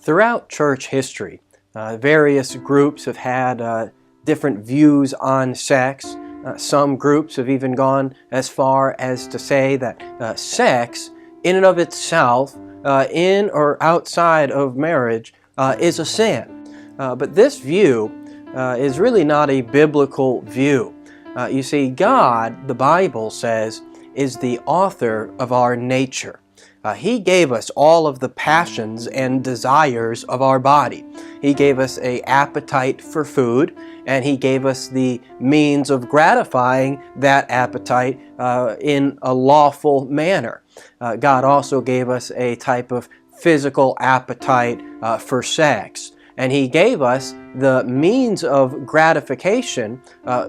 Throughout church history, various groups have had different views on sex. Some groups have even gone as far as to say that sex, in and of itself, in or outside of marriage, is a sin. But this view is really not a biblical view. You see, God, the Bible says, is the author of our nature. He gave us all of the passions and desires of our body. He gave us an appetite for food, and He gave us the means of gratifying that appetite in a lawful manner. God also gave us a type of physical appetite for sex. And He gave us the means of gratification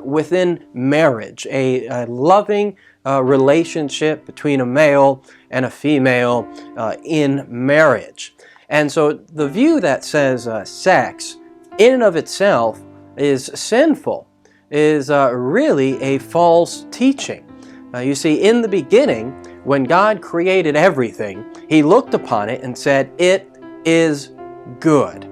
within marriage, a loving relationship between a male and a female in marriage. And so the view that says sex in and of itself is sinful is really a false teaching. You see, in the beginning, when God created everything, He looked upon it and said, "It is good."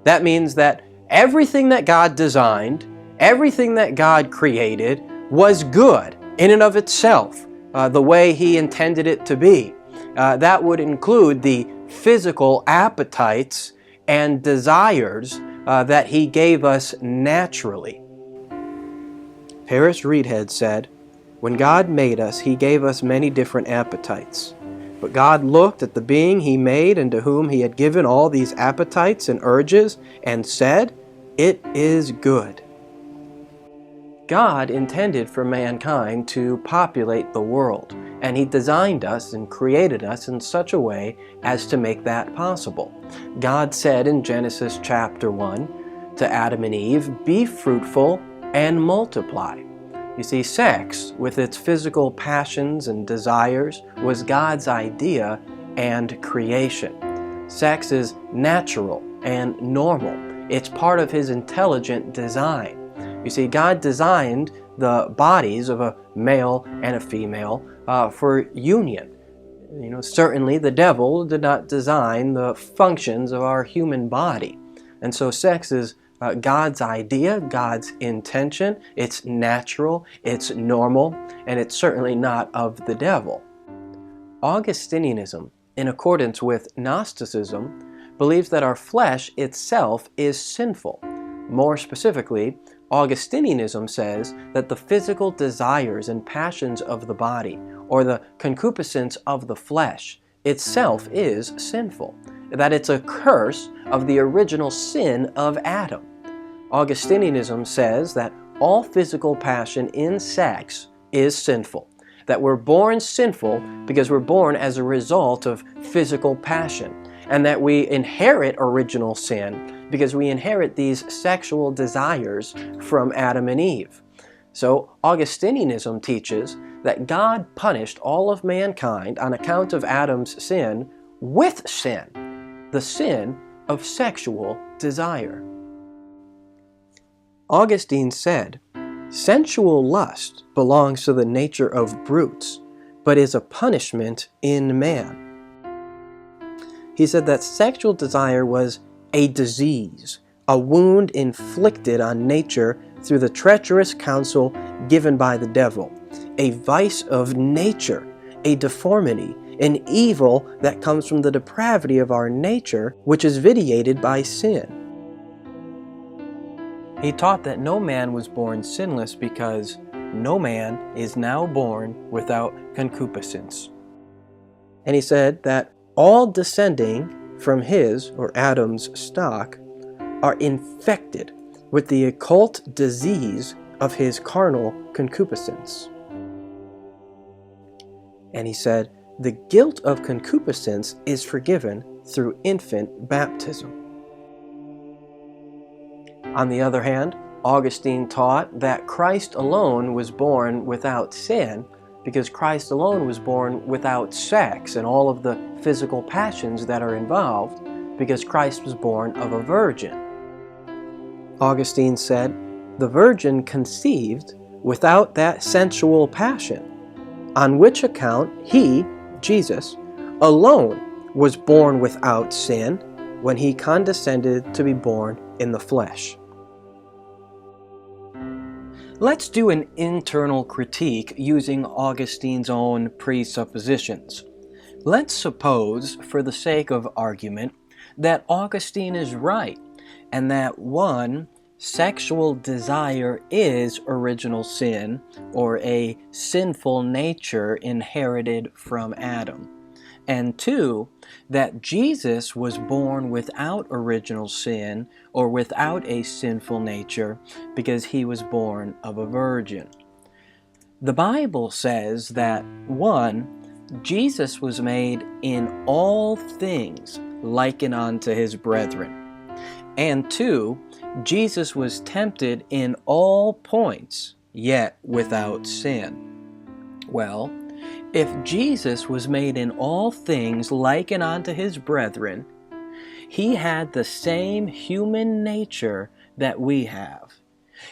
That means that everything that God designed, everything that God created was good in and of itself, the way He intended it to be. That would include the physical appetites and desires that He gave us naturally. Harris Reedhead said, "When God made us, He gave us many different appetites. But God looked at the being He made and to whom He had given all these appetites and urges and said, 'It is good.'" God intended for mankind to populate the world, and He designed us and created us in such a way as to make that possible. God said in Genesis chapter 1 to Adam and Eve, "Be fruitful and multiply." You see, sex, with its physical passions and desires, was God's idea and creation. Sex is natural and normal. It's part of His intelligent design. You see, God designed the bodies of a male and a female for union. Certainly the devil did not design the functions of our human body. And so sex is God's idea, God's intention. It's natural, it's normal, and it's certainly not of the devil. Augustinianism, in accordance with Gnosticism, believes that our flesh itself is sinful. More specifically, Augustinianism says that the physical desires and passions of the body, or the concupiscence of the flesh, itself is sinful, that it's a curse of the original sin of Adam. Augustinianism says that all physical passion in sex is sinful, that we're born sinful because we're born as a result of physical passion, and that we inherit original sin because we inherit these sexual desires from Adam and Eve. So Augustinianism teaches that God punished all of mankind on account of Adam's sin with sin, the sin of sexual desire. Augustine said, "Sensual lust belongs to the nature of brutes, but is a punishment in man." He said that sexual desire was a disease, a wound inflicted on nature through the treacherous counsel given by the devil, a vice of nature, a deformity, an evil that comes from the depravity of our nature, which is vitiated by sin. He taught that no man was born sinless because no man is now born without concupiscence. And he said that all descending from his, or Adam's, stock are infected with the occult disease of his carnal concupiscence. And he said, the guilt of concupiscence is forgiven through infant baptism. On the other hand, Augustine taught that Christ alone was born without sin because Christ alone was born without sex and all of the physical passions that are involved because Christ was born of a virgin. Augustine said, the virgin conceived without that sensual passion, on which account he, Jesus, alone was born without sin, when he condescended to be born in the flesh. Let's do an internal critique using Augustine's own presuppositions. Let's suppose, for the sake of argument, that Augustine is right, and that 1. Sexual desire is original sin, or a sinful nature inherited from Adam. And 2, that Jesus was born without original sin, or without a sinful nature, because he was born of a virgin. The Bible says that 1. Jesus was made in all things likened unto his brethren. And 2, Jesus was tempted in all points, yet without sin. Well, if Jesus was made in all things likened unto his brethren, he had the same human nature that we have.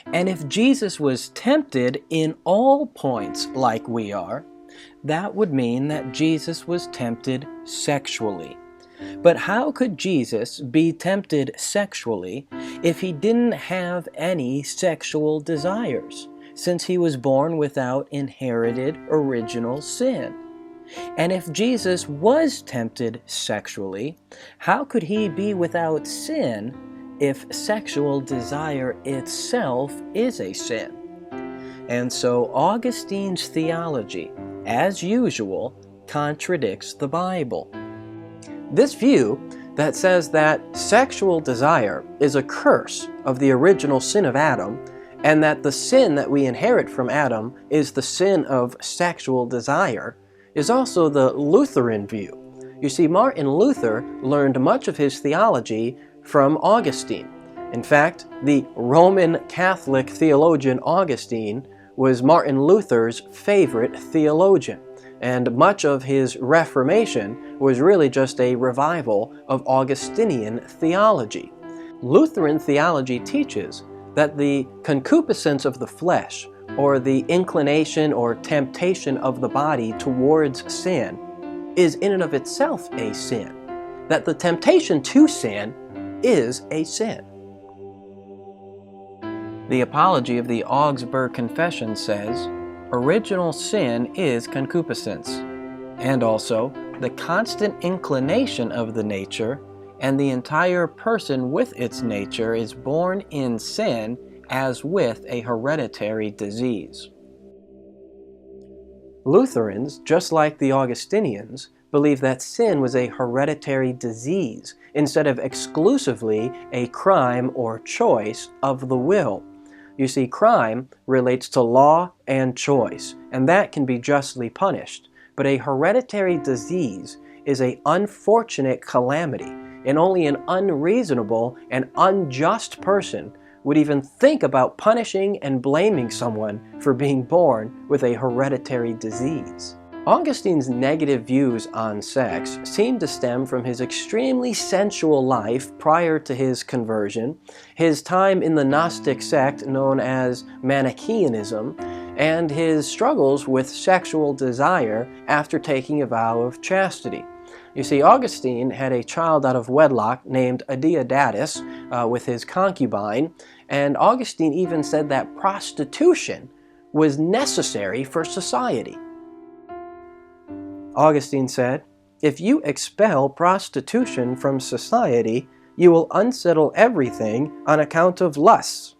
And if Jesus was tempted in all points like we are, that would mean that Jesus was tempted sexually. But how could Jesus be tempted sexually if he didn't have any sexual desires, since he was born without inherited original sin? And if Jesus was tempted sexually, how could he be without sin if sexual desire itself is a sin? And so Augustine's theology, as usual, contradicts the Bible. This view that says that sexual desire is a curse of the original sin of Adam, and that the sin that we inherit from Adam is the sin of sexual desire, is also the Lutheran view. You see, Martin Luther learned much of his theology from Augustine. In fact, the Roman Catholic theologian Augustine was Martin Luther's favorite theologian. And much of his Reformation was really just a revival of Augustinian theology. Lutheran theology teaches that the concupiscence of the flesh, or the inclination or temptation of the body towards sin, is in and of itself a sin. That the temptation to sin is a sin. The Apology of the Augsburg Confession says, original sin is concupiscence, and also the constant inclination of the nature, and the entire person with its nature is born in sin as with a hereditary disease. Lutherans, just like the Augustinians, believe that sin was a hereditary disease instead of exclusively a crime or choice of the will. You see, crime relates to law and choice, and that can be justly punished. But a hereditary disease is an unfortunate calamity, and only an unreasonable and unjust person would even think about punishing and blaming someone for being born with a hereditary disease. Augustine's negative views on sex seem to stem from his extremely sensual life prior to his conversion, his time in the Gnostic sect known as Manichaeanism, and his struggles with sexual desire after taking a vow of chastity. You see, Augustine had a child out of wedlock named Adeodatus with his concubine, and Augustine even said that prostitution was necessary for society. Augustine said, "If you expel prostitution from society, you will unsettle everything on account of lusts."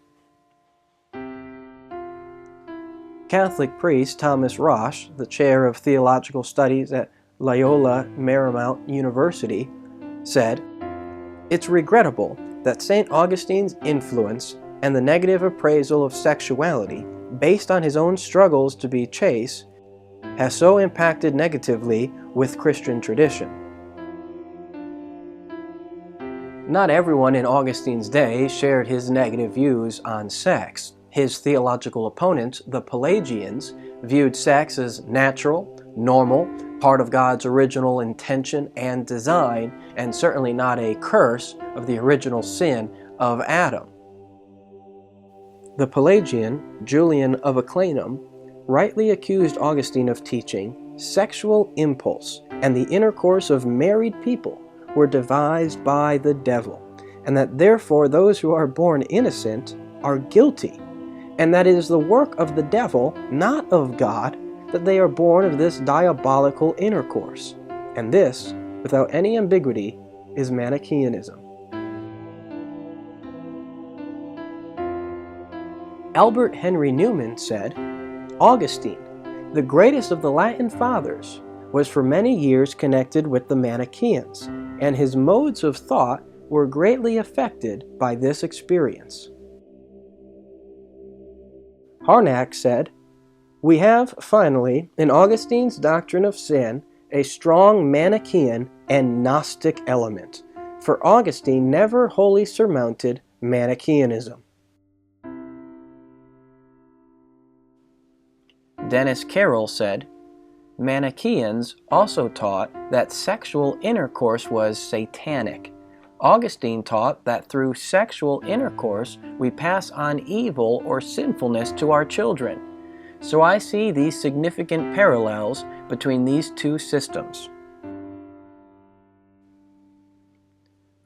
Catholic priest Thomas Roche, the chair of theological studies at Loyola Marymount University, said, "It's regrettable that St. Augustine's influence and the negative appraisal of sexuality, based on his own struggles to be chaste, has so impacted negatively with Christian tradition." Not everyone in Augustine's day shared his negative views on sex. His theological opponents, the Pelagians, viewed sex as natural, normal, part of God's original intention and design, and certainly not a curse of the original sin of Adam. The Pelagian, Julian of Acclanum, rightly accused Augustine of teaching sexual impulse and the intercourse of married people were devised by the devil, and that therefore those who are born innocent are guilty, and that it is the work of the devil, not of God, that they are born of this diabolical intercourse. And this, without any ambiguity, is Manichaeanism. Albert Henry Newman said, Augustine, the greatest of the Latin fathers, was for many years connected with the Manichaeans, and his modes of thought were greatly affected by this experience. Harnack said, we have, finally, in Augustine's doctrine of sin, a strong Manichaean and Gnostic element, for Augustine never wholly surmounted Manichaeanism. Dennis Carroll said, Manichaeans also taught that sexual intercourse was satanic. Augustine taught that through sexual intercourse we pass on evil or sinfulness to our children. So I see these significant parallels between these two systems.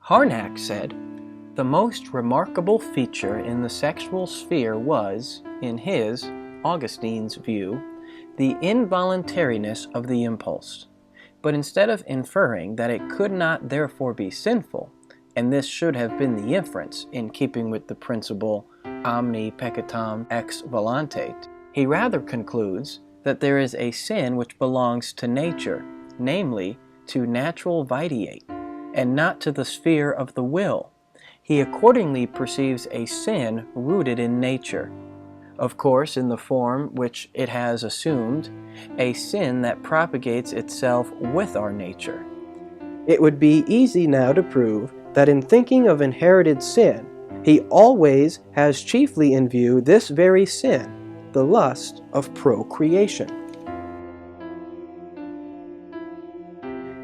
Harnack said, the most remarkable feature in the sexual sphere was, in his, Augustine's view, the involuntariness of the impulse. But instead of inferring that it could not therefore be sinful, and this should have been the inference in keeping with the principle omni peccatum ex voluntate, he rather concludes that there is a sin which belongs to nature, namely, to natural vitiate, and not to the sphere of the will. He accordingly perceives a sin rooted in nature. Of course, in the form which it has assumed, a sin that propagates itself with our nature. It would be easy now to prove that in thinking of inherited sin, he always has chiefly in view this very sin, the lust of procreation.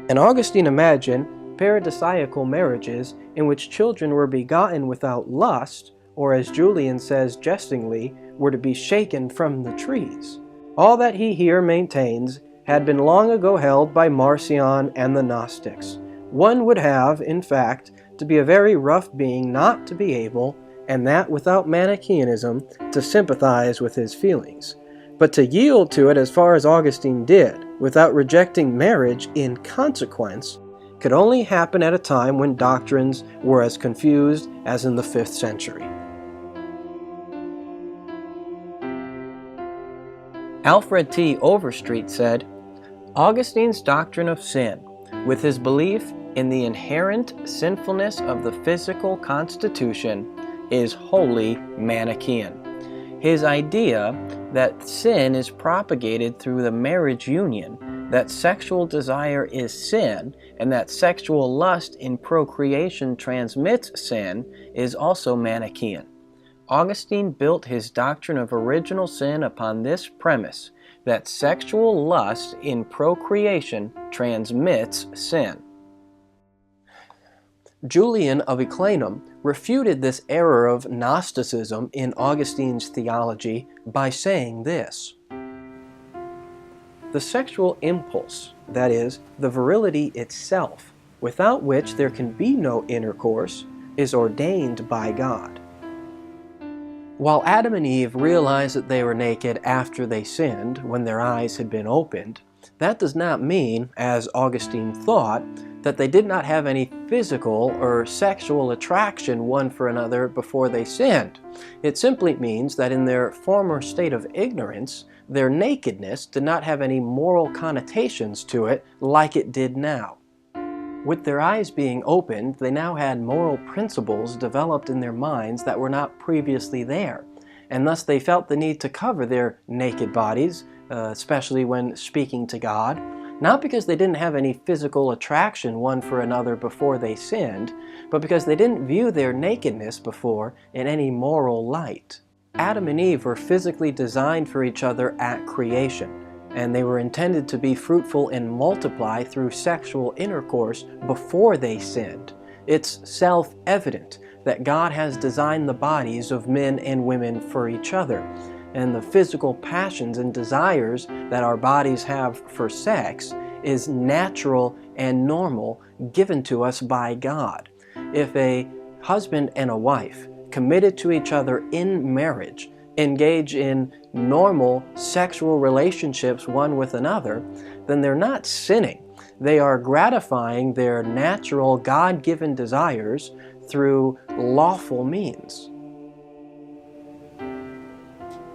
And Augustine imagined paradisiacal marriages in which children were begotten without lust, or as Julian says jestingly, were to be shaken from the trees. All that he here maintains had been long ago held by Marcion and the Gnostics. One would have, in fact, to be a very rough being not to be able, and that without Manichaeanism, to sympathize with his feelings. But to yield to it as far as Augustine did, without rejecting marriage in consequence, could only happen at a time when doctrines were as confused as in the 5th century. Alfred T. Overstreet said, Augustine's doctrine of sin, with his belief in the inherent sinfulness of the physical constitution, is wholly Manichaean. His idea that sin is propagated through the marriage union, that sexual desire is sin, and that sexual lust in procreation transmits sin, is also Manichaean. Augustine built his doctrine of original sin upon this premise, that sexual lust in procreation transmits sin. Julian of Eclanum refuted this error of Gnosticism in Augustine's theology by saying this: the sexual impulse, that is, the virility itself, without which there can be no intercourse, is ordained by God. While Adam and Eve realized that they were naked after they sinned, when their eyes had been opened, that does not mean, as Augustine thought, that they did not have any physical or sexual attraction one for another before they sinned. It simply means that in their former state of ignorance, their nakedness did not have any moral connotations to it like it did now. With their eyes being opened, they now had moral principles developed in their minds that were not previously there, and thus they felt the need to cover their naked bodies, especially when speaking to God, not because they didn't have any physical attraction one for another before they sinned, but because they didn't view their nakedness before in any moral light. Adam and Eve were physically designed for each other at creation, and they were intended to be fruitful and multiply through sexual intercourse before they sinned. It's self-evident that God has designed the bodies of men and women for each other, and the physical passions and desires that our bodies have for sex is natural and normal, given to us by God. If a husband and a wife committed to each other in marriage engage in normal sexual relationships one with another, then they're not sinning. They are gratifying their natural God-given desires through lawful means.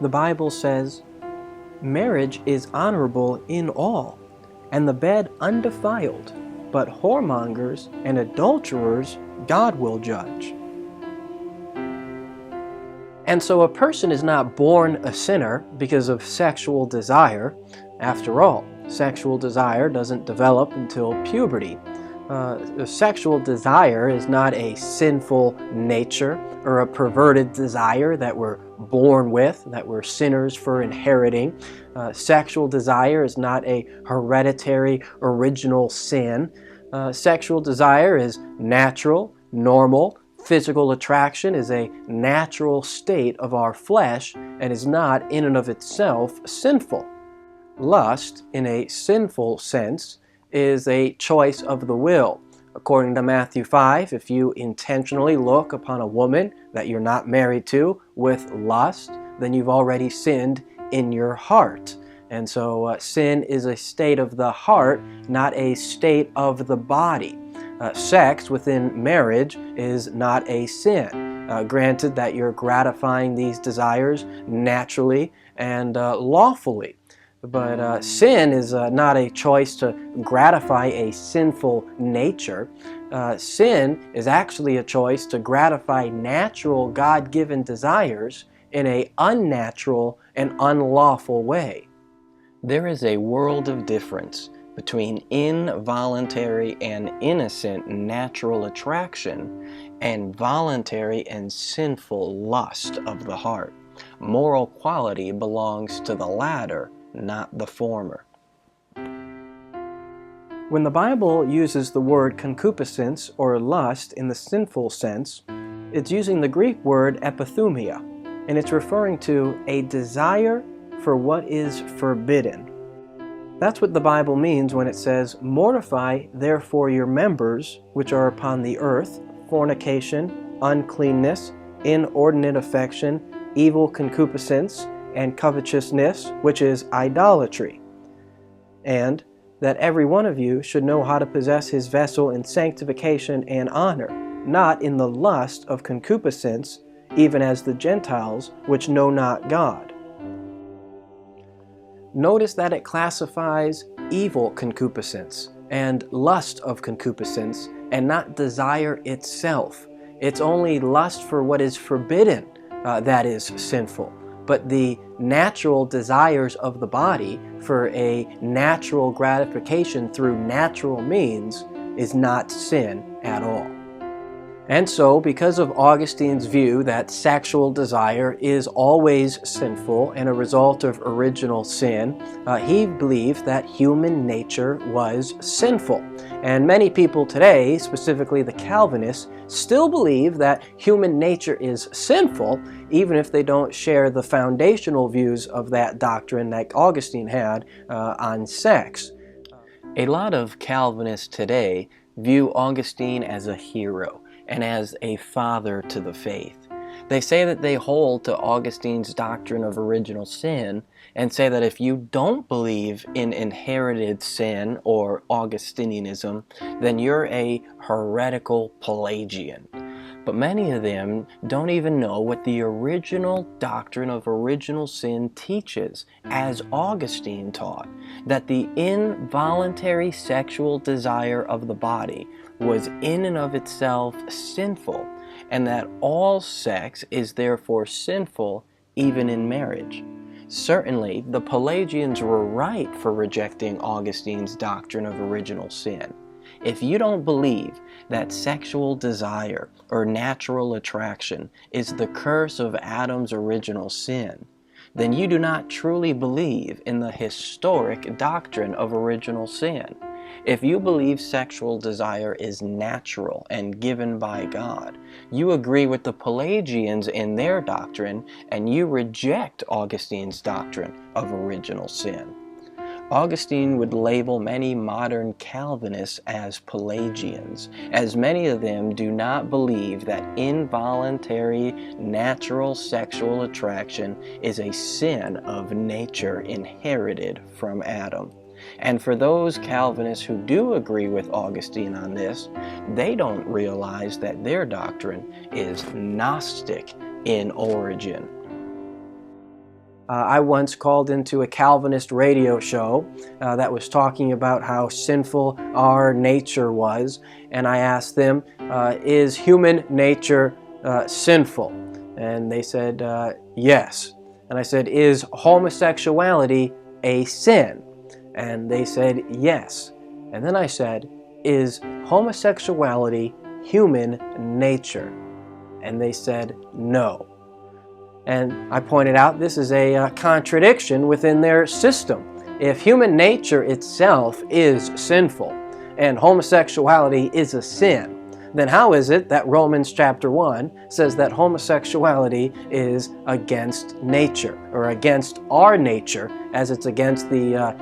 The Bible says, "Marriage is honorable in all, and the bed undefiled, but whoremongers and adulterers God will judge." And so a person is not born a sinner because of sexual desire. After all, sexual desire doesn't develop until puberty. Sexual desire is not a sinful nature or a perverted desire that we're born with, that we're sinners for inheriting. Sexual desire is not a hereditary original sin. Sexual desire is natural, normal. Physical attraction is a natural state of our flesh and is not in and of itself sinful. Lust, in a sinful sense, is a choice of the will. According to Matthew 5, if you intentionally look upon a woman that you're not married to with lust, then you've already sinned in your heart. And so sin is a state of the heart, not a state of the body. Sex within marriage is not a sin. Granted that you're gratifying these desires naturally and lawfully. But sin is not a choice to gratify a sinful nature. Sin is actually a choice to gratify natural God-given desires in an unnatural and unlawful way. There is a world of difference between involuntary and innocent natural attraction and voluntary and sinful lust of the heart. Moral quality belongs to the latter, not the former. When the Bible uses the word concupiscence or lust in the sinful sense, it's using the Greek word epithumia, and it's referring to a desire for what is forbidden. That's what the Bible means when it says, "Mortify therefore your members which are upon the earth, fornication, uncleanness, inordinate affection, evil concupiscence, and covetousness, which is idolatry. And that every one of you should know how to possess his vessel in sanctification and honor, not in the lust of concupiscence, even as the Gentiles which know not God." Notice that it classifies evil concupiscence and lust of concupiscence and not desire itself. It's only lust for what is forbidden that is sinful. But the natural desires of the body for a natural gratification through natural means is not sin at all. And so, because of Augustine's view that sexual desire is always sinful and a result of original sin, he believed that human nature was sinful. And many people today, specifically the Calvinists, still believe that human nature is sinful, even if they don't share the foundational views of that doctrine that Augustine had on sex. A lot of Calvinists today view Augustine as a hero and as a father to the faith. They say that they hold to Augustine's doctrine of original sin and say that if you don't believe in inherited sin or Augustinianism, then you're a heretical Pelagian. But many of them don't even know what the original doctrine of original sin teaches, as Augustine taught, that the involuntary sexual desire of the body was in and of itself sinful, and that all sex is therefore sinful even in marriage. Certainly, the Pelagians were right for rejecting Augustine's doctrine of original sin. If you don't believe that sexual desire or natural attraction is the curse of Adam's original sin, then you do not truly believe in the historic doctrine of original sin. If you believe sexual desire is natural and given by God, you agree with the Pelagians in their doctrine and you reject Augustine's doctrine of original sin. Augustine would label many modern Calvinists as Pelagians, as many of them do not believe that involuntary natural sexual attraction is a sin of nature inherited from Adam. And for those Calvinists who do agree with Augustine on this, they don't realize that their doctrine is Gnostic in origin. I once called into a Calvinist radio show that was talking about how sinful our nature was, and I asked them, is human nature sinful? And they said, yes. And I said, is homosexuality a sin? And they said, yes. And then I said, is homosexuality human nature? And they said, no. And I pointed out this is a contradiction within their system. If human nature itself is sinful and homosexuality is a sin, then how is it that Romans chapter 1 says that homosexuality is against nature, or against our nature, as it's against the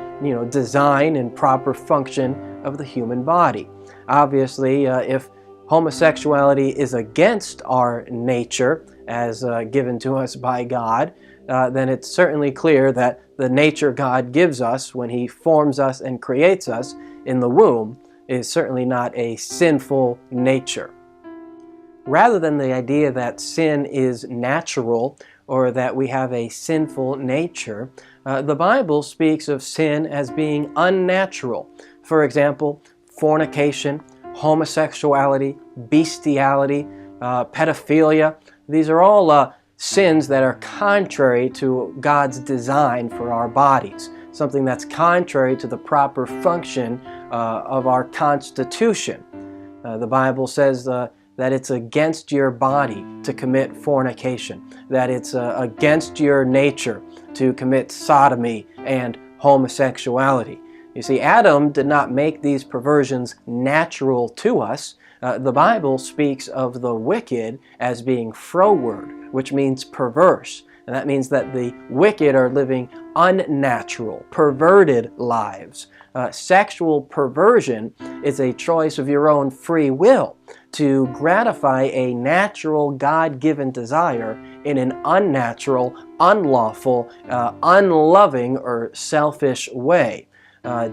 design and proper function of the human body? Obviously, if homosexuality is against our nature, as given to us by God, then it's certainly clear that the nature God gives us when He forms us and creates us in the womb is certainly not a sinful nature. Rather than the idea that sin is natural or that we have a sinful nature, the Bible speaks of sin as being unnatural. For example, fornication, homosexuality, bestiality, pedophilia. These are all sins that are contrary to God's design for our bodies, something that's contrary to the proper function of our constitution. The Bible says that it's against your body to commit fornication, that it's against your nature to commit sodomy and homosexuality. You see, Adam did not make these perversions natural to us. The Bible speaks of the wicked as being froward, which means perverse. And that means that the wicked are living unnatural, perverted lives. Sexual perversion is a choice of your own free will to gratify a natural, God-given desire in an unnatural, unlawful, unloving, or selfish way.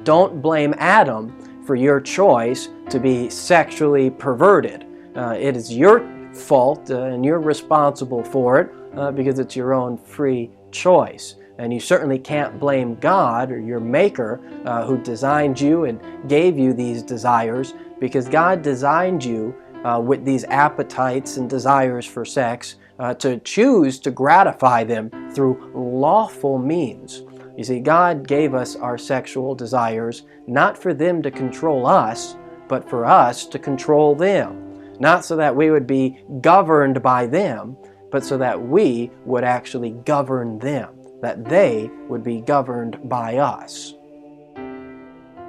Don't blame Adam for your choice to be sexually perverted. It is your fault and you're responsible for it because it's your own free choice. And you certainly can't blame God or your Maker who designed you and gave you these desires, because God designed you with these appetites and desires for sex to choose to gratify them through lawful means. You see, God gave us our sexual desires not for them to control us, but for us to control them. Not so that we would be governed by them, but so that we would actually govern them, that they would be governed by us.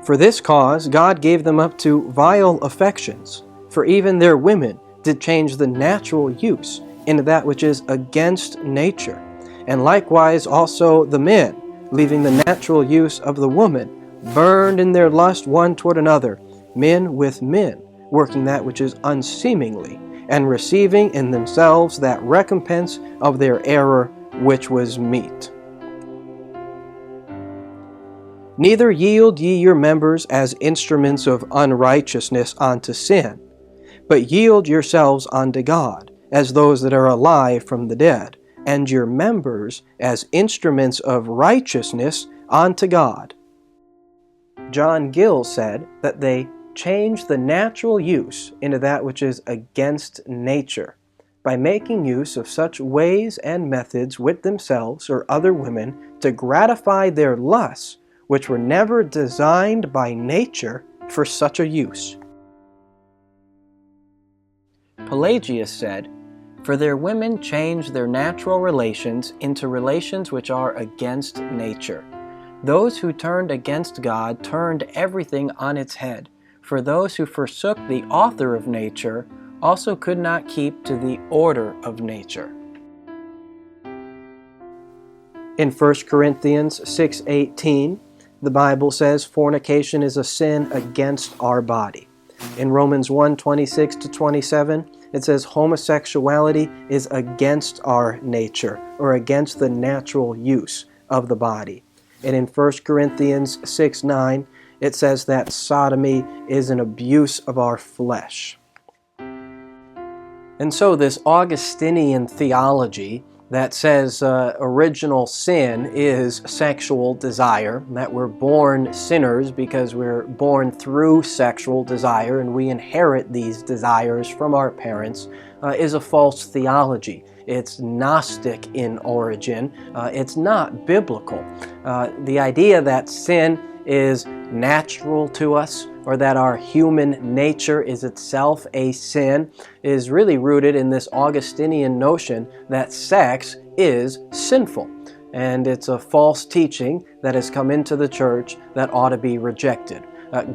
For this cause God gave them up to vile affections, for even their women did change the natural use into that which is against nature, and likewise also the men, leaving the natural use of the woman, burned in their lust one toward another, men with men, working that which is unseemingly, and receiving in themselves that recompense of their error which was meet. Neither yield ye your members as instruments of unrighteousness unto sin, but yield yourselves unto God, as those that are alive from the dead, and your members as instruments of righteousness unto God. John Gill said that they change the natural use into that which is against nature, by making use of such ways and methods with themselves or other women to gratify their lusts, which were never designed by nature for such a use. Pelagius said, "For their women change their natural relations into relations which are against nature. Those who turned against God turned everything on its head. For those who forsook the author of nature also could not keep to the order of nature." In 1 Corinthians 6:18, the Bible says fornication is a sin against our body. In Romans 1:26-27, it says homosexuality is against our nature, or against the natural use of the body. And in 1 Corinthians 6:9, it says that sodomy is an abuse of our flesh. And so this Augustinian theology that says original sin is sexual desire, that we're born sinners because we're born through sexual desire and we inherit these desires from our parents, is a false theology. It's Gnostic in origin. It's not biblical. The idea that sin is natural to us, or that our human nature is itself a sin, is really rooted in this Augustinian notion that sex is sinful. And it's a false teaching that has come into the church that ought to be rejected.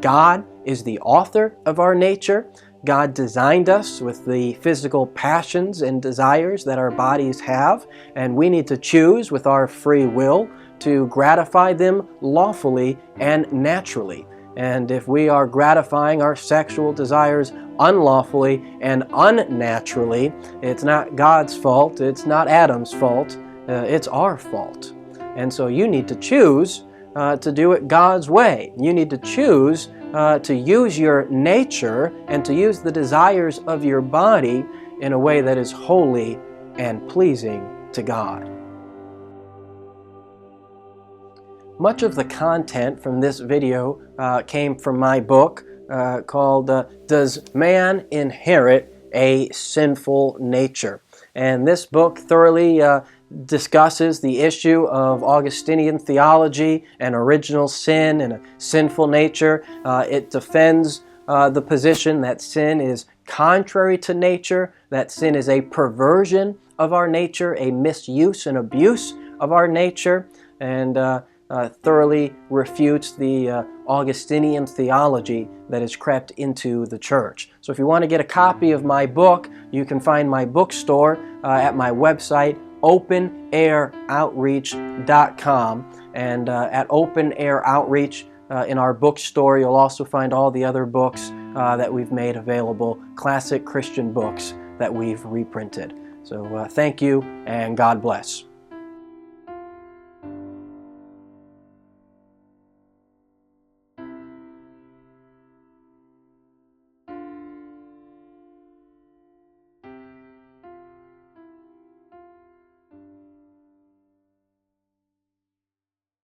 God is the author of our nature. God designed us with the physical passions and desires that our bodies have, and we need to choose with our free will to gratify them lawfully and naturally. And if we are gratifying our sexual desires unlawfully and unnaturally, it's not God's fault, it's not Adam's fault, it's our fault. And so you need to choose to do it God's way. You need to choose to use your nature and to use the desires of your body in a way that is holy and pleasing to God. Much of the content from this video came from my book called Does Man Inherit a Sinful Nature? And this book thoroughly discusses the issue of Augustinian theology and original sin and a sinful nature. It defends the position that sin is contrary to nature, that sin is a perversion of our nature, a misuse and abuse of our nature, and thoroughly refutes the Augustinian theology that has crept into the church. So if you want to get a copy of my book, you can find my bookstore at my website, openairoutreach.com. And at Open Air Outreach, in our bookstore, you'll also find all the other books that we've made available, classic Christian books that we've reprinted. So thank you, and God bless.